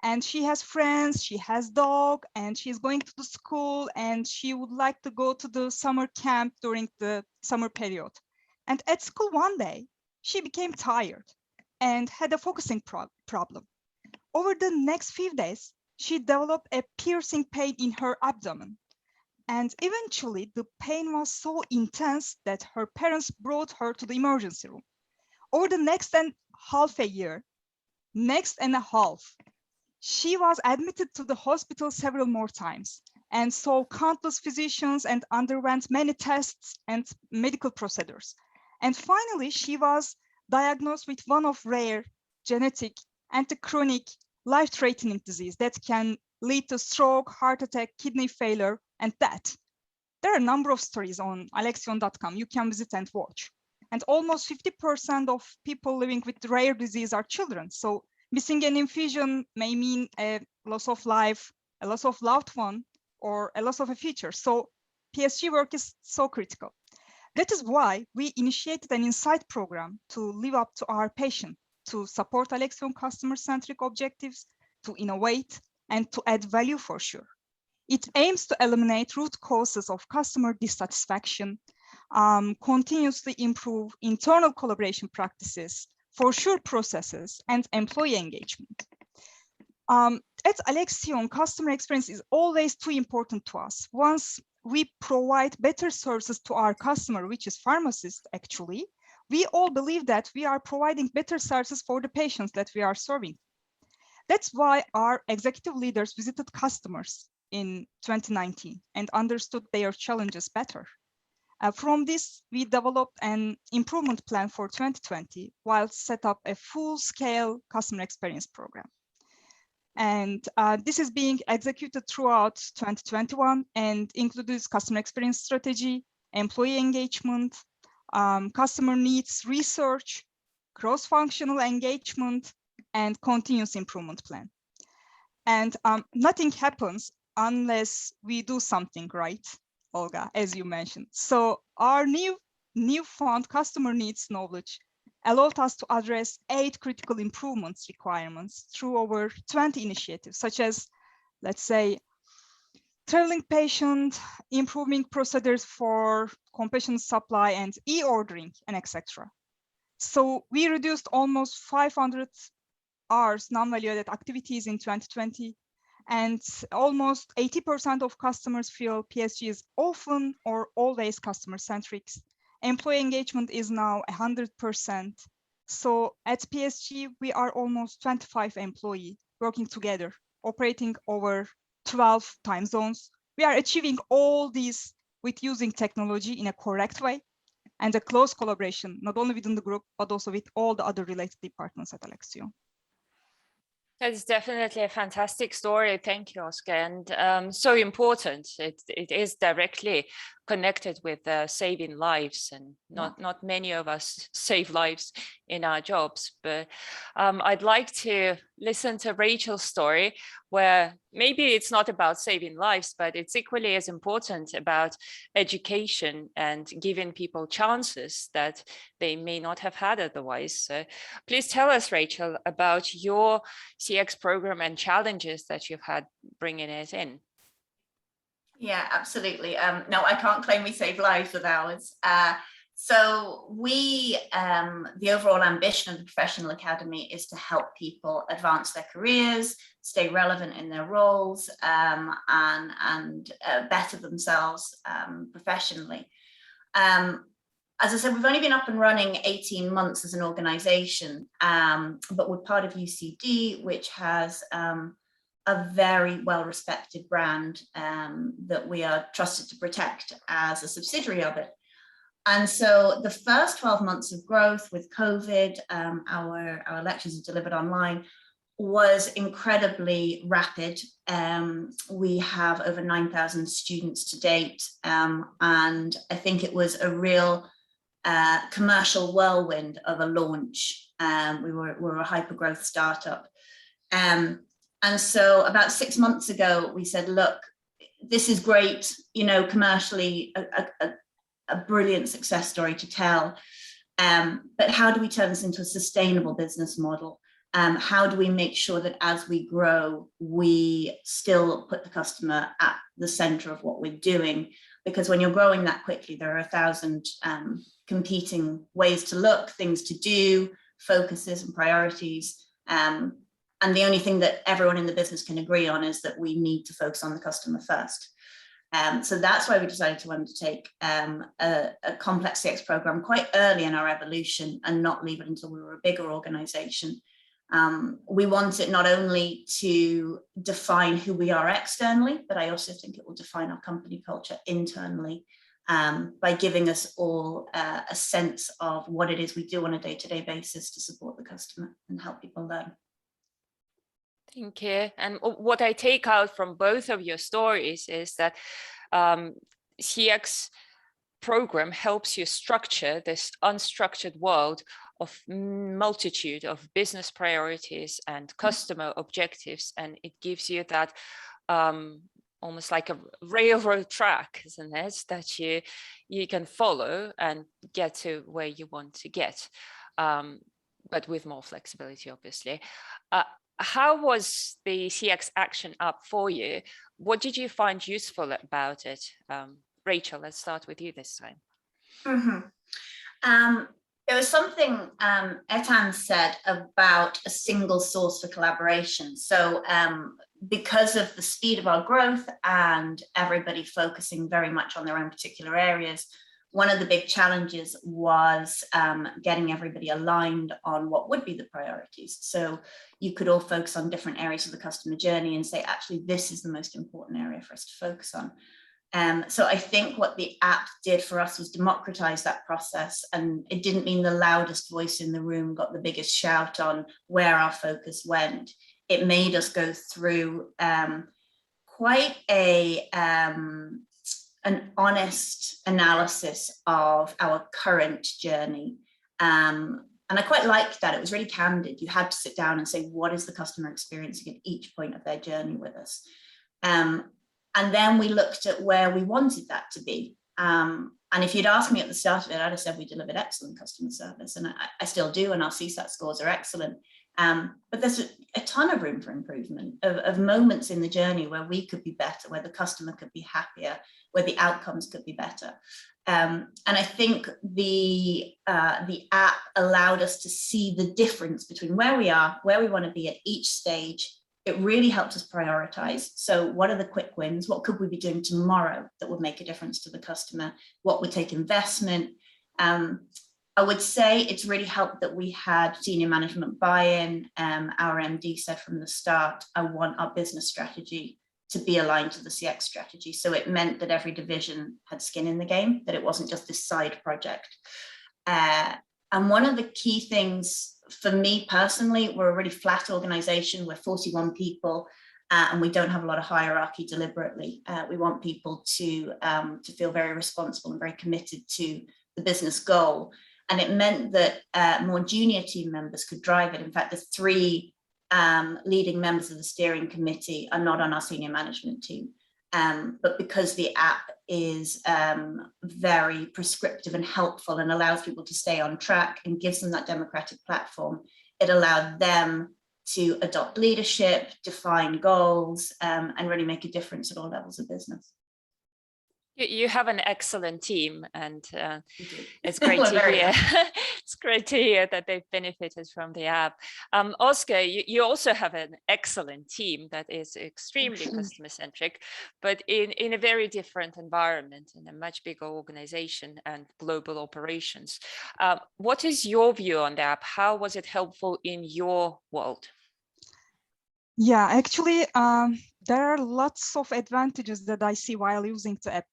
And she has friends, she has dog, and she's going to the school, and she would like to go to the summer camp during the summer period. And at school one day, she became tired and had a focusing problem. Over the next few days, she developed a piercing pain in her abdomen. And eventually, the pain was so intense that her parents brought her to the emergency room. Over the next half a year, she was admitted to the hospital several more times and saw countless physicians and underwent many tests and medical procedures. And finally, she was diagnosed with one of rare, genetic, and chronic, life-threatening disease that can lead to stroke, heart attack, kidney failure, and death. There are a number of stories on Alexion.com you can visit and watch. And almost 50% of people living with rare disease are children. So missing an infusion may mean a loss of life, a loss of loved one, or a loss of a future. So PSG work is so critical. That is why we initiated an insight program to live up to our passion, to support Alexion customer-centric objectives, to innovate, and to add value for sure. It aims to eliminate root causes of customer dissatisfaction, continuously improve internal collaboration practices, for sure processes, and employee engagement. At Alexion, customer experience is always too important to us. Once we provide better services to our customer, which is pharmacists actually, we all believe that we are providing better services for the patients that we are serving. That's why our executive leaders visited customers in 2019 and understood their challenges better. From this, we developed an improvement plan for 2020 while set up a full-scale customer experience program. And this is being executed throughout 2021 and includes customer experience strategy, employee engagement, customer needs research, cross-functional engagement, and continuous improvement plan. And nothing happens unless we do something right, Olga, as you mentioned. So our newfound customer needs knowledge allowed us to address 8 critical improvements requirements through over 20 initiatives, such as, let's say, traveling patient, improving procedures for compassionate supply and e-ordering, and etc. So we reduced almost 500 hours non-value-added activities in 2020, and almost 80% of customers feel PSG is often or always customer-centric. Employee engagement is now 100%. So at PSG, we are almost 25 employees working together, operating over 12 time zones. We are achieving all these with using technology in a correct way and a close collaboration, not only within the group, but also with all the other related departments at Alexion. That is definitely a fantastic story. Thank you, Ozge. And so important. It is directly connected with saving lives, and not many of us save lives in our jobs. But I'd like to listen to Rachel's story, where maybe it's not about saving lives, but it's equally as important about education and giving people chances that they may not have had otherwise. So please tell us, Rachel, about your CX program and challenges that you've had bringing it in. Yeah, absolutely. No, I can't claim we save lives with ours. So we, the overall ambition of the Professional Academy is to help people advance their careers, stay relevant in their roles, and better themselves professionally. As I said, we've only been up and running 18 months as an organization, but we're part of UCD, which has a very well-respected brand that we are trusted to protect as a subsidiary of it. And so the first 12 months of growth with COVID, our lectures are delivered online, was incredibly rapid. We have over 9,000 students to date, and I think it was a real commercial whirlwind of a launch. We're a hyper-growth startup. And so about 6 months ago, we said, look, this is great, you know, commercially, a brilliant success story to tell. But how do we turn this into a sustainable business model? How do we make sure that as we grow, we still put the customer at the center of what we're doing? Because when you're growing that quickly, there are 1,000 competing ways to look, things to do, focuses and priorities. And the only thing that everyone in the business can agree on is that we need to focus on the customer first. So that's why we decided to undertake a complex CX program quite early in our evolution and not leave it until we were a bigger organization. We want it not only to define who we are externally, but I also think it will define our company culture internally by giving us all a sense of what it is we do on a day-to-day basis to support the customer and help people learn. Thank you. And what I take out from both of your stories is that CX program helps you structure this unstructured world of multitude of business priorities and customer objectives, and it gives you that almost like a railroad track, isn't it, that you can follow and get to where you want to get, but with more flexibility, obviously. How was the CX action up for you? What did you find useful about it? Rachel, let's start with you this time. Mm-hmm. There was something Eytan said about a single source for collaboration. So because of the speed of our growth and everybody focusing very much on their own particular areas, one of the big challenges was getting everybody aligned on what would be the priorities. So you could all focus on different areas of the customer journey and say, actually, this is the most important area for us to focus on. So I think what the app did for us was democratize that process. And it didn't mean the loudest voice in the room got the biggest shout on where our focus went. It made us go through quite an honest analysis of our current journey. And I quite liked that. It was really candid. You had to sit down and say, what is the customer experiencing at each point of their journey with us? And then we looked at where we wanted that to be. And And if you'd asked me at the start of it, I'd have said we delivered excellent customer service, and I still do, and our CSAT scores are excellent. But there's a ton of room for improvement, of moments in the journey where we could be better, where the customer could be happier, where the outcomes could be better. And I think the app allowed us to see the difference between where we are, where we want to be at each stage. It really helps us prioritize. So what are the quick wins? What could we be doing tomorrow that would make a difference to the customer? What would take investment? I would say it's really helped that we had senior management buy-in. Our MD said from the start, I want our business strategy to be aligned to the CX strategy. So it meant that every division had skin in the game, that it wasn't just this side project. And one of the key things for me personally, we're a really flat organization. We're 41 people and we don't have a lot of hierarchy deliberately. We want people to feel very responsible and very committed to the business goal. And it meant that more junior team members could drive it. In fact, the 3 leading members of the steering committee are not on our senior management team. But because the app is very prescriptive and helpful and allows people to stay on track and gives them that democratic platform, it allowed them to adopt leadership, define goals, and really make a difference at all levels of business. You have an excellent team, and it's great to hear. It's great to hear that they've benefited from the app. Ozge, you also have an excellent team that is extremely customer-centric, but in a very different environment, in a much bigger organization and global operations. What is your view on the app? How was it helpful in your world? Yeah, actually, there are lots of advantages that I see while using the app.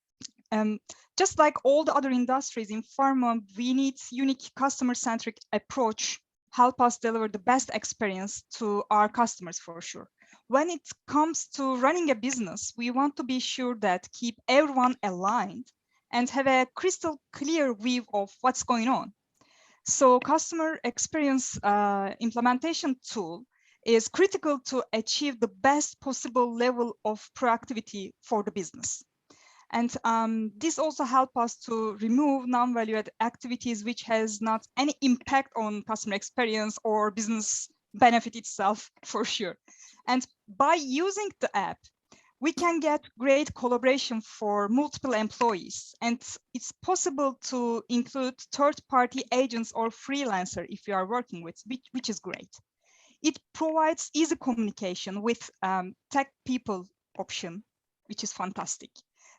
Just like all the other industries in pharma, we need unique customer-centric approach, help us deliver the best experience to our customers for sure. When it comes to running a business, we want to be sure that keep everyone aligned and have a crystal clear view of what's going on. So customer experience implementation tool is critical to achieve the best possible level of proactivity for the business. And this also helps us to remove non-value-added activities which has not any impact on customer experience or business benefit itself for sure. And by using the app, we can get great collaboration for multiple employees. And it's possible to include third-party agents or freelancer if you are working with, which is great. It provides easy communication with tech people option, which is fantastic.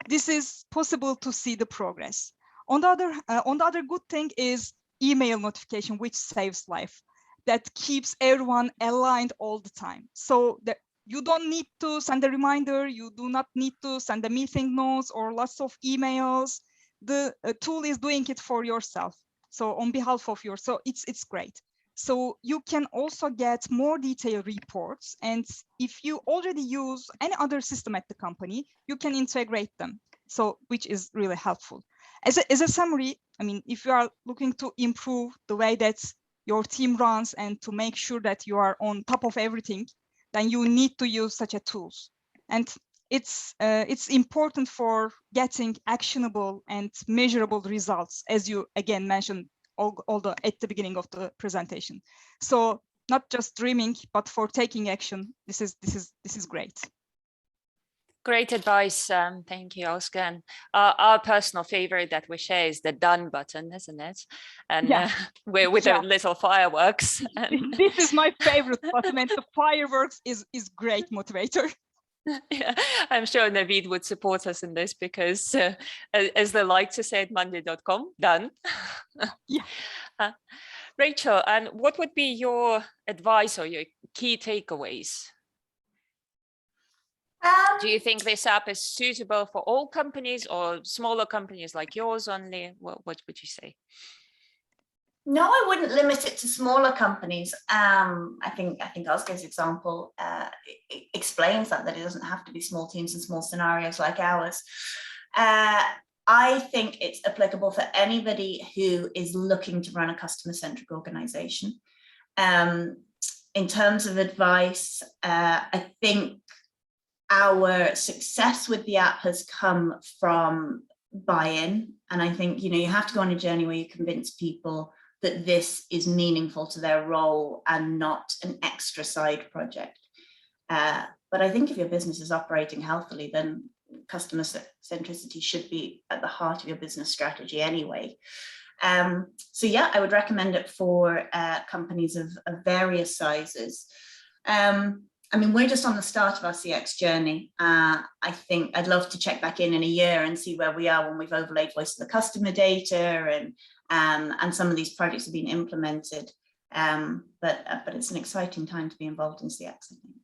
This is possible to see the progress. On the other good thing is email notification, which saves life. That keeps everyone aligned all the time. So that you don't need to send a reminder. You do not need to send a meeting notes or lots of emails. The tool is doing it for yourself. So on behalf of yours, so it's great. So you can also get more detailed reports. And if you already use any other system at the company, you can integrate them. So which is really helpful. As a summary, I mean, if you are looking to improve the way that your team runs and to make sure that you are on top of everything, then you need to use such a tools. And it's important for getting actionable and measurable results, as you again mentioned, Olga, at the beginning of the presentation. So not just dreaming, but for taking action. This is great. Great advice. Thank you, Ozge. And our personal favorite that we share is the done button, isn't it? And yeah. we're with the little fireworks. This is my favorite button, and the fireworks is great motivator. Yeah, I'm sure Naveed would support us in this because, as they like to say at Monday.com, done. Yeah. Rachel, and what would be your advice or your key takeaways? Do you think this app is suitable for all companies or smaller companies like yours only? What would you say? No, I wouldn't limit it to smaller companies. I think Ozge's example explains that it doesn't have to be small teams and small scenarios like ours. I think it's applicable for anybody who is looking to run a customer-centric organization. In terms of advice, I think our success with the app has come from buy-in. And I think, you have to go on a journey where you convince people that this is meaningful to their role and not an extra side project. But I think if your business is operating healthily, then customer centricity should be at the heart of your business strategy anyway. So yeah, I would recommend it for companies of various sizes. I mean, we're just on the start of our CX journey. I think I'd love to check back in a year and see where we are when we've overlaid voice of the customer data and some of these projects have been implemented. But it's an exciting time to be involved in CX, I think.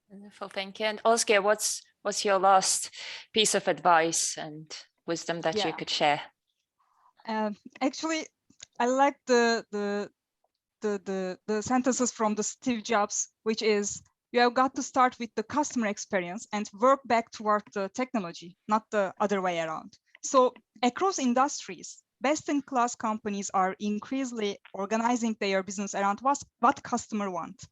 Wonderful, thank you. And Ozge, what's your last piece of advice and wisdom that you could share? Actually, I like the sentences from the Steve Jobs, which is, you have got to start with the customer experience and work back toward the technology, not the other way around. So across industries, best-in-class companies are increasingly organizing their business around what customer want.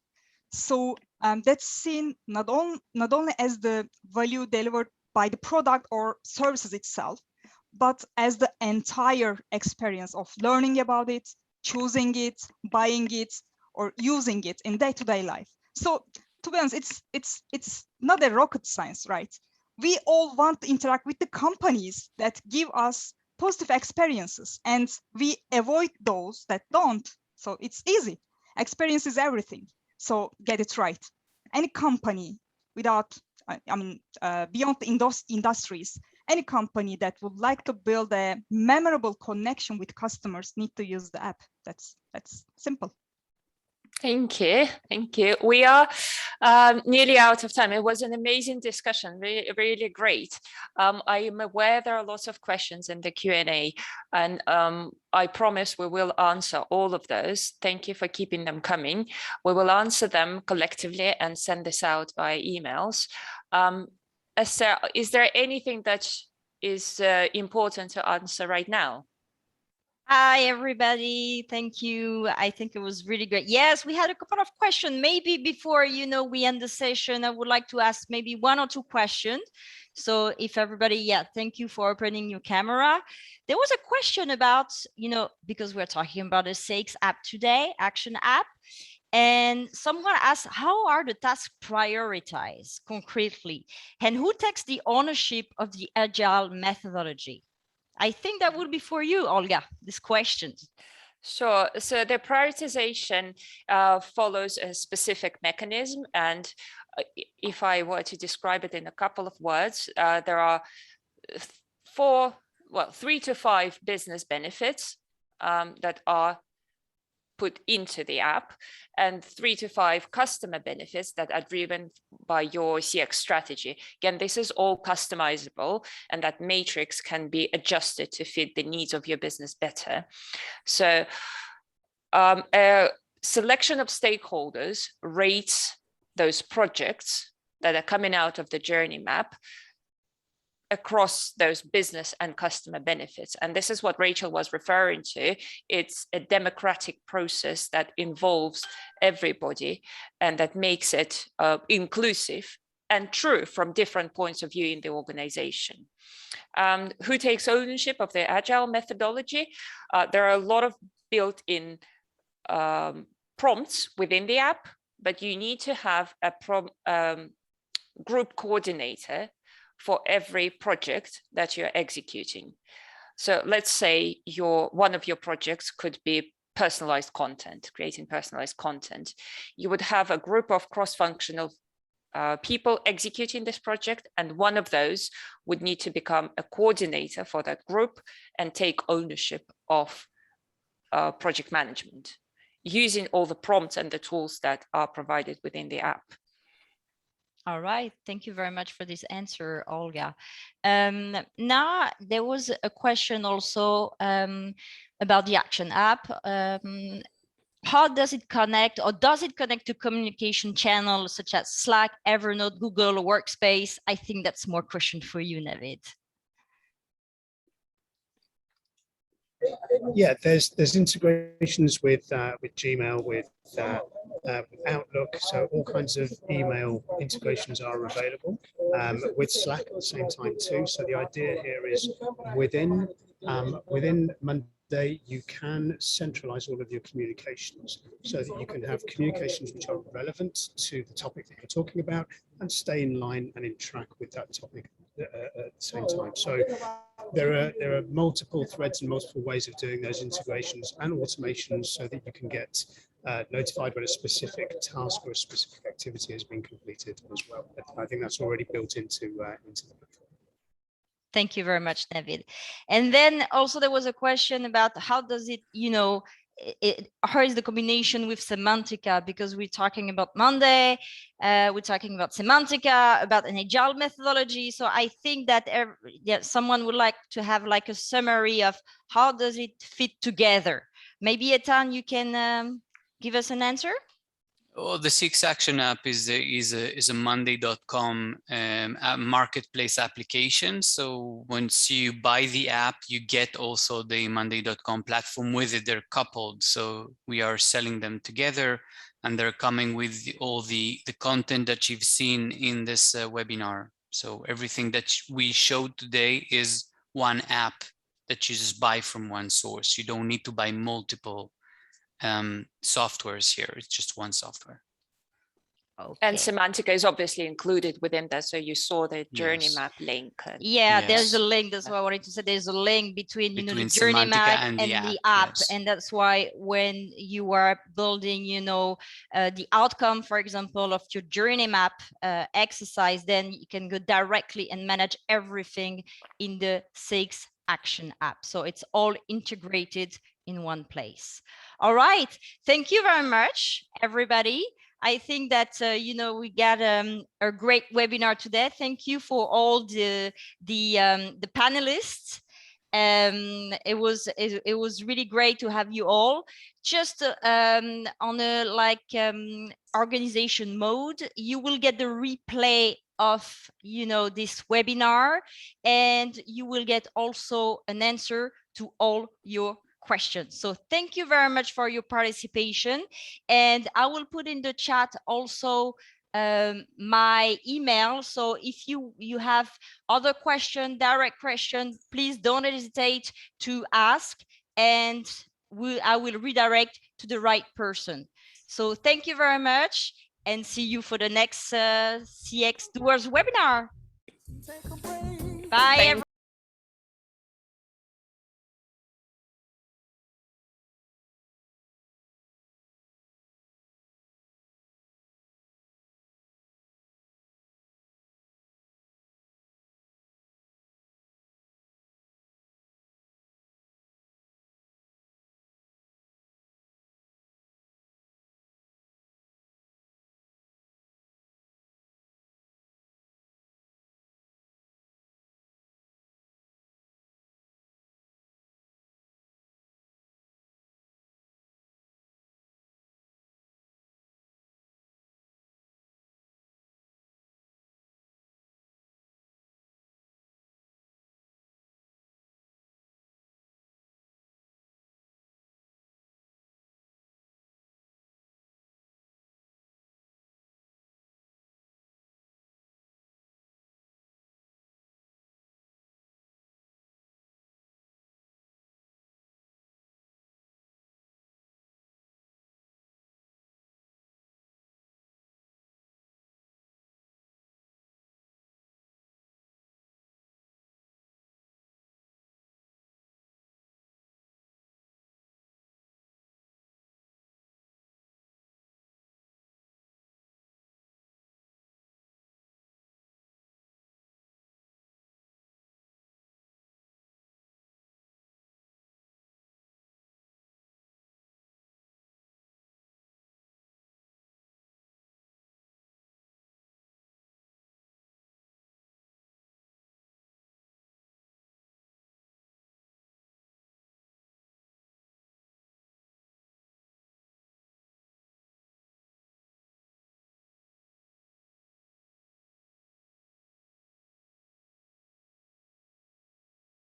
So that's seen not only as the value delivered by the product or services itself, but as the entire experience of learning about it, choosing it, buying it, or using it in day-to-day life. So to be honest, it's not a rocket science, right? We all want to interact with the companies that give us positive experiences, and we avoid those that don't. So it's easy. Experience is everything. So get it right. Any company without, beyond the industries, any company that would like to build a memorable connection with customers need to use the app. That's simple. Thank you. Thank you. We are nearly out of time. It was an amazing discussion, really, really great. I am aware there are lots of questions in the Q&A, and I promise we will answer all of those. Thank you for keeping them coming. We will answer them collectively and send this out by emails. Esther, is there anything that is important to answer right now? Hi, everybody. Thank you. I think it was really great. Yes, we had a couple of questions. Maybe before, we end the session, I would like to ask maybe one or two questions. So if everybody, thank you for opening your camera. There was a question about, because we're talking about a CX app today, action app. And someone asked, how are the tasks prioritized concretely? And who takes the ownership of the Agile methodology? I think that would be for you, Olga, this question. Sure. So the prioritization follows a specific mechanism. And if I were to describe it in a couple of words, there are 3 to 5 business benefits that are put into the app, and 3 to 5 customer benefits that are driven by your CX strategy. Again, this is all customizable, and that matrix can be adjusted to fit the needs of your business better. So a selection of stakeholders rates those projects that are coming out of the journey map across those business and customer benefits. And this is what Rachel was referring to. It's a democratic process that involves everybody and that makes it inclusive and true from different points of view in the organization. Who takes ownership of the Agile methodology? There are a lot of built-in prompts within the app, but you need to have a group coordinator for every project that you're executing. So let's say one of your projects could be personalized content, creating personalized content. You would have a group of cross-functional people executing this project, and one of those would need to become a coordinator for that group and take ownership of project management, using all the prompts and the tools that are provided within the app. All right, thank you very much for this answer, Olga. Now, there was a question also about the Action app. How does it connect, or does it connect to communication channels such as Slack, Evernote, Google Workspace? I think that's more question for you, Naveed. Yeah, there's integrations with Gmail, with Outlook, so all kinds of email integrations are available, with Slack at the same time too. So the idea here is within Monday, you can centralize all of your communications so that you can have communications which are relevant to the topic that you're talking about and stay in line and in track with that topic at the same time. So there are multiple threads and multiple ways of doing those integrations and automations so that you can get notified when a specific task or a specific activity has been completed as well. I think that's already built into the platform. Thank you very much, Naveed. And then also there was a question about how does it, how is the combination with Cemantica? Because we're talking about Monday, we're talking about Cemantica, about an agile methodology. So I think that someone would like to have like a summary of how does it fit together. Maybe Eytan, you can give us an answer? Oh, the Cx Action app is a Monday.com marketplace application. So once you buy the app, you get also the Monday.com platform with it. They're coupled. So we are selling them together, and they're coming with all the content that you've seen in this webinar. So everything that we showed today is one app that you just buy from one source. You don't need to buy multiple softwares here. It's just one software. Okay. And Cemantica is obviously included within that. So you saw the journey map link. Yeah, Yes. there's a link. That's what I wanted to say. There's a link between the journey Cemantica map and the app. Yes. And that's why when you are building, the outcome, for example, of your journey map exercise, then you can go directly and manage everything in the Cx Action app. So it's all integrated in one place. All right. Thank you very much, everybody. I think that we got a great webinar today. Thank you for all the panelists. It was really great to have you all. Just on a organization mode, you will get the replay of this webinar, and you will get also an answer to all your questions. So thank you very much for your participation, and I will put in the chat also my email. So if you have other question, direct question, please don't hesitate to ask, and I will redirect to the right person. So thank you very much, and see you for the next CX Doers webinar. Bye, everyone.